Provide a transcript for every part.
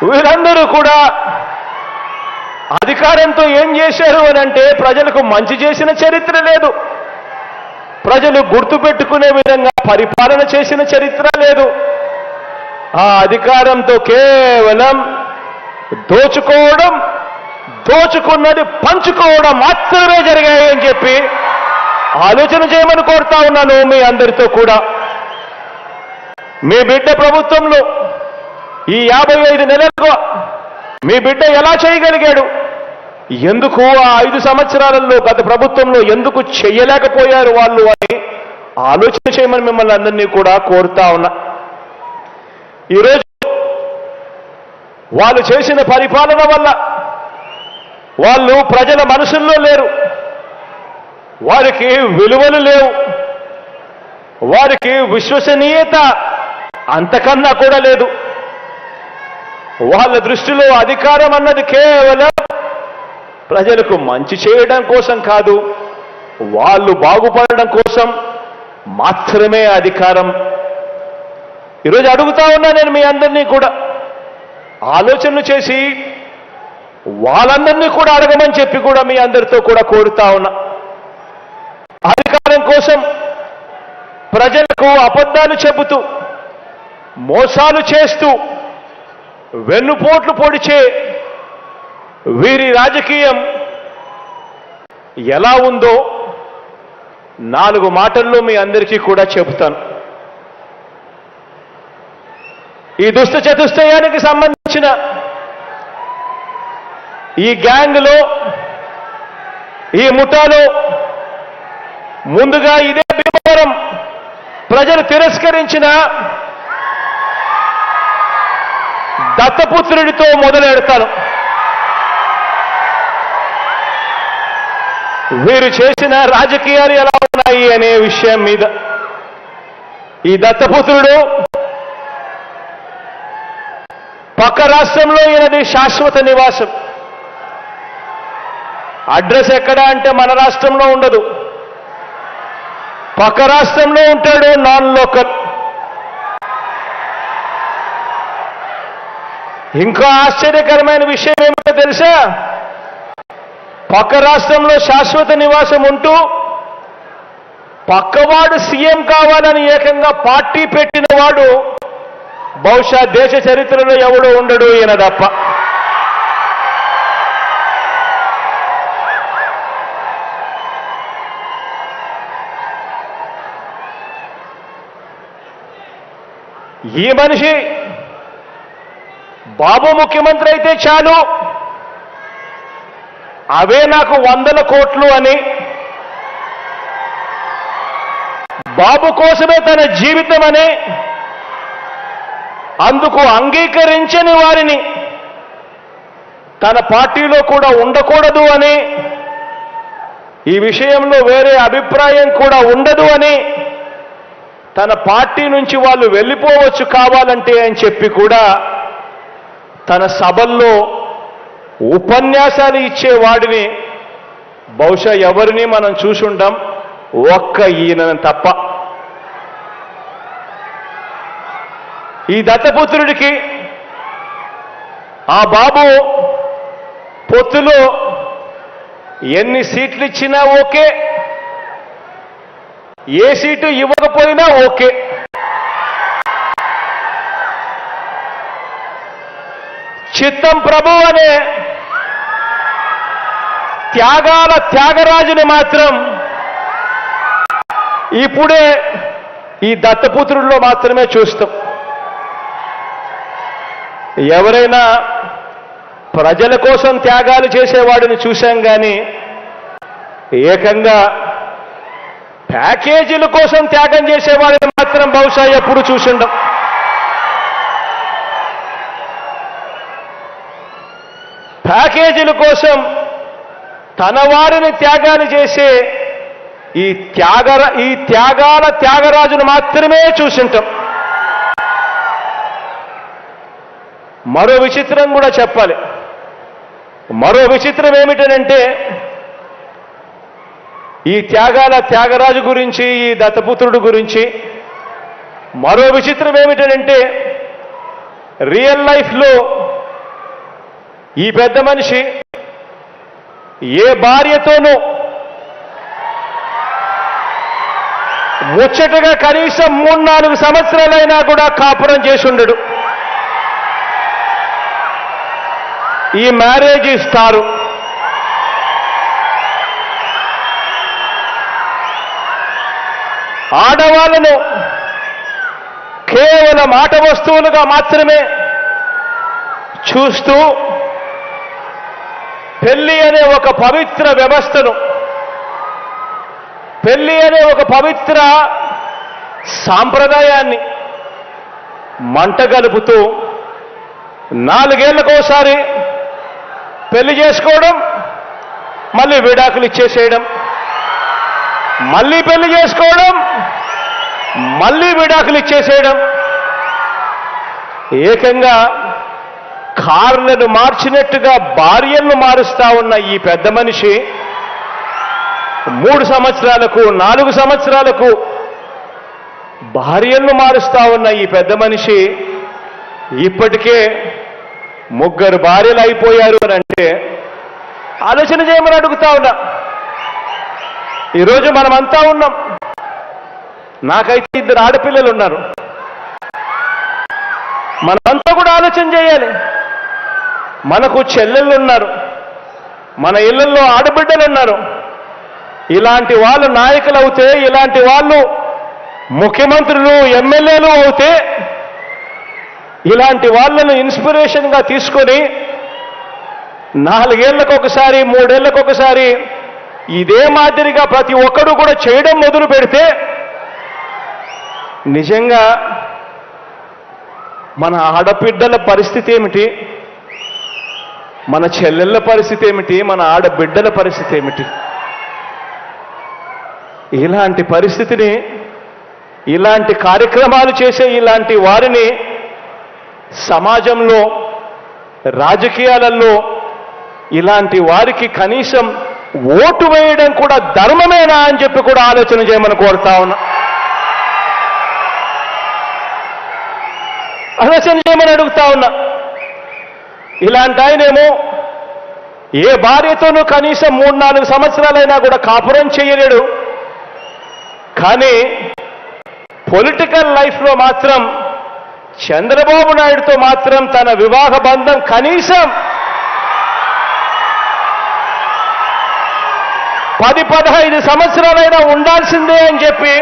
వీళ్ళందరూ కూడా అధికారంతో ఏం చేశారు అని అంటే ప్రజలకు మంచి చేసిన చరిత్ర లేదు, ప్రజలు గుర్తుపెట్టుకునే విధంగా పరిపాలన చేసిన చరిత్ర లేదు. ఆ అధికారంతో కేవలం దోచుకోవడం, దోచుకున్నది పంచుకోవడం మాత్రమే జరిగాయి అని చెప్పి ఆలోచన చేయమని కోరుతా ఉన్నాను మీ అందరితో కూడా. మీ బిడ్డ ప్రభుత్వంలో ఈ 55 నెలలకు మీ బిడ్డ ఎలా చేయగలిగాడు, ఎందుకు ఆ 5 సంవత్సరాలలో గత ప్రభుత్వంలో ఎందుకు చెయ్యలేకపోయారు వాళ్ళు అని ఆలోచన చేయమని మిమ్మల్ని అందరినీ కూడా కోరుతా ఉన్నా. ఈరోజు వాళ్ళు చేసిన పరిపాలన వల్ల వాళ్ళు ప్రజల మనసుల్లో లేరు, వారికి విలువలు లేవు, వారికి విశ్వసనీయత అంతకన్నా కూడా లేదు. వాళ్ళ దృష్టిలో అధికారం అన్నది కేవలం ప్రజలకు మంచి చేయడం కోసం కాదు, వాళ్ళు బాగుపడడం కోసం మాత్రమే అధికారం. ఈరోజు అడుగుతా ఉన్నా నేను మీ అందరినీ కూడా ఆలోచనలు చేసి వాళ్ళందరినీ కూడా అడగమని చెప్పి కూడా మీ అందరితో కూడా కోరుతా ఉన్నా. అధికారం కోసం ప్రజలకు అబద్ధాలు చెబుతూ, మోసాలు చేస్తూ, వెన్నుపోట్లు పొడిచే వీరి రాజకీయం ఎలా ఉందో 4 మాటల్లో మీ అందరికీ కూడా చెబుతాను. ఈ దుష్ట చతుష్టయానికి సంబంధించిన ఈ గ్యాంగ్లో, ఈ ముఠాలో ముందుగా ఇదే భీమవరం ప్రజలు తిరస్కరించిన దత్తపుత్రుడితో మొదలెడతాను. వీరు చేసిన రాజకీయాలు ఎలా ఉన్నాయి అనే విషయం మీద. ఈ దత్తపుత్రుడు పక్క రాష్ట్రంలో ఈయనది శాశ్వత నివాసం. అడ్రస్ ఎక్కడ అంటే మన రాష్ట్రంలో ఉండదు, పక్క రాష్ట్రంలో ఉంటాడు, నాన్ లోకల్. ఇంకా ఆశ్చర్యకరమైన విషయం ఏమిటో తెలుసా, పక్క రాష్ట్రంలో శాశ్వత నివాసం ఉంటూ పక్కవాడు సీఎం కావాలని ఏకంగా పార్టీ పెట్టిన వాడు బహుశా దేశ చరిత్రలో ఎవడో ఉండడు, ఈయన తప్ప. ఈ మనిషి బాబు ముఖ్యమంత్రి అయితే చాలు, అవే నాకు 100 కోట్లు అని, బాబు కోసమే తన జీవితం అని, అందుకు అంగీకరించని వారిని తన పార్టీలో కూడా ఉండకూడదు అని, ఈ విషయంలో వేరే అభిప్రాయం కూడా ఉండదు అని, తన పార్టీ నుంచి వాళ్ళు వెళ్ళిపోవచ్చు కావాలంటే అని చెప్పి కూడా తన సభల్లో ఉపన్యాసాలు ఇచ్చేవాడిని బహుశా ఎవరిని మనం చూసుంటాం, ఒక్క ఈయన తప్ప. ఈ దత్తపుత్రుడికి ఆ బాబు పొత్తులో ఎన్ని సీట్లు ఇచ్చినా ఓకే, ఏ సీటు ఇవ్వకపోయినా ఓకే. చిత్తం ప్రభు అనే త్యాగాల త్యాగరాజుని మాత్రం ఇప్పుడే ఈ దత్తపుత్రుల్లో మాత్రమే చూస్తాం. ఎవరైనా ప్రజల కోసం త్యాగాలు చేసేవాడిని చూశాం కానీ ఏకంగా ప్యాకేజీల కోసం త్యాగం చేసేవాడిని మాత్రం బహుశా ఎప్పుడు చూసిండం. ప్యాకేజీల కోసం తన వారిని త్యాగాలు చేసే ఈ త్యాగాల త్యాగరాజును మాత్రమే చూసింటాం. మరో విచిత్రం కూడా చెప్పాలి. మరో విచిత్రం ఏమిటనంటే ఈ త్యాగాల త్యాగరాజు గురించి, ఈ దత్తపుత్రుడు గురించి మరో విచిత్రం ఏమిటనంటే రియల్ లైఫ్లో ఈ పెద్ద మనిషి ఏ భార్యతోనూ ముచ్చటగా కనీసం 3-4 సంవత్సరాలైనా కూడా కాపురం చేసి ఉండడు. ఈ మ్యారేజ్ స్టారు ఆడవాళ్ళను కేవలం ఆట వస్తువులుగా మాత్రమే చూస్తూ పెళ్లి అనే ఒక పవిత్ర వ్యవస్థను, పెళ్లి అనే ఒక పవిత్ర సాంప్రదాయాన్ని మంటగలుపుతూ 4 ఏళ్లకోసారి పెళ్లి చేసుకోవడం, మళ్ళీ విడాకులు ఇచ్చేసేయడం, మళ్ళీ పెళ్లి చేసుకోవడం, మళ్ళీ విడాకులు ఇచ్చేసేయడం, ఏకంగా కార్లను మార్చినట్టుగా భార్యలను మారుస్తా ఉన్న ఈ పెద్ద మనిషి 3 సంవత్సరాలకు 4 సంవత్సరాలకు భార్యలను మారుస్తా ఉన్న ఈ పెద్ద మనిషి ఇప్పటికే 3 భార్యలు అయిపోయారు అని అంటే ఆలోచన చేయమని అడుగుతా ఉన్నా. ఈరోజు మనమంతా ఉన్నాం. నాకైతే 2 ఆడపిల్లలు ఉన్నారు. మనమంతా కూడా ఆలోచన చేయాలి. మనకు చెల్లెళ్ళు ఉన్నారు, మన ఇళ్లలో ఆడబిడ్డలు ఉన్నారు. ఇలాంటి వాళ్ళు నాయకులు అవుతే, ఇలాంటి వాళ్ళు ముఖ్యమంత్రులు ఎమ్మెల్యేలు అవుతే, ఇలాంటి వాళ్ళను ఇన్స్పిరేషన్గా తీసుకొని 4 ఏళ్లకొకసారి 3 ఏళ్లకొకసారి ఇదే మాదిరిగా ప్రతి ఒక్కరూ కూడా చేయడం మొదలు పెడితే నిజంగా మన ఆడబిడ్డల పరిస్థితి ఏమిటి, మన చెల్లెళ్ళ పరిస్థితి ఏమిటి, మన ఆడబిడ్డల పరిస్థితి ఏమిటి? ఇలాంటి పరిస్థితిని, ఇలాంటి కార్యక్రమాలు చేసే ఇలాంటి వారిని సమాజంలో, రాజకీయాలలో ఇలాంటి వారికి కనీసం ఓటు వేయడం కూడా ధర్మమేనా అని చెప్పి కూడా ఆలోచన చేయమని కోరుతా ఉన్నా. ఆలోచన చేయమని అడుగుతా ఉన్నా. ఇలాంటి ఆయనేమో ఏ భార్యతోనూ కనీసం 3-4 సంవత్సరాలైనా కూడా కాపురం చేయలేడు. కానీ పొలిటికల్ లైఫ్లో మాత్రం చంద్రబాబు నాయుడుతో మాత్రం తన వివాహ బంధం కనీసం 10-15 సంవత్సరాలైనా ఉండాల్సిందే అని చెప్పి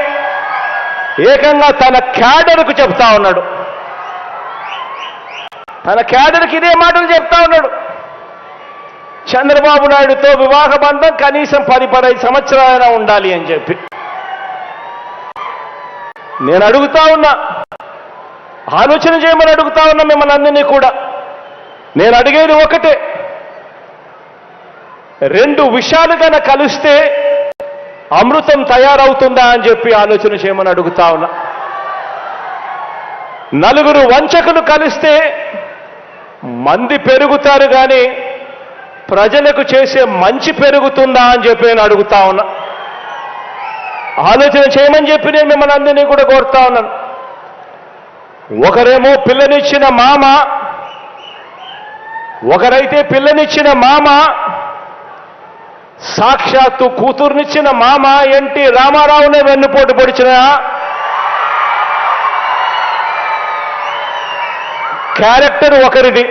ఏకంగా తన క్యాడర్కు చెప్తా ఉన్నాడు. తన క్యాడర్కి ఇదే మాటలు చెప్తా ఉన్నాడు. చంద్రబాబు నాయుడుతో వివాహ బంధం కనీసం 10-15 సంవత్సరాలైనా ఉండాలి అని చెప్పి. నేను అడుగుతా ఉన్నా, ఆలోచన చేయమని అడుగుతా ఉన్నా మిమ్మల్ని అందరినీ కూడా. నేను అడిగేది ఒకటే, 2 విషయాలు కనుక కలిస్తే అమృతం తయారవుతుందా అని చెప్పి ఆలోచన చేయమని అడుగుతా ఉన్నా. 4 వంచకులు కలిస్తే మంది పెరుగుతారు కానీ ప్రజలకు చేసే మంచి పెరుగుతుందా అని చెప్పి నేను అడుగుతా ఉన్నా. ఆలోచన చేయమని చెప్పి నేను మిమ్మల్ని అందరినీ కూడా కోరుతా ఉన్నాను. ఒకరేమో పిల్లనిచ్చిన మామ, ఒకరైతే పిల్లనిచ్చిన మామ, సాక్షాత్తు కూతుర్నిచ్చిన మామ ఎన్టీ రామారావునే వెన్నుపోటు పొడిచిన క్యారెక్టర్ ఒకరిది.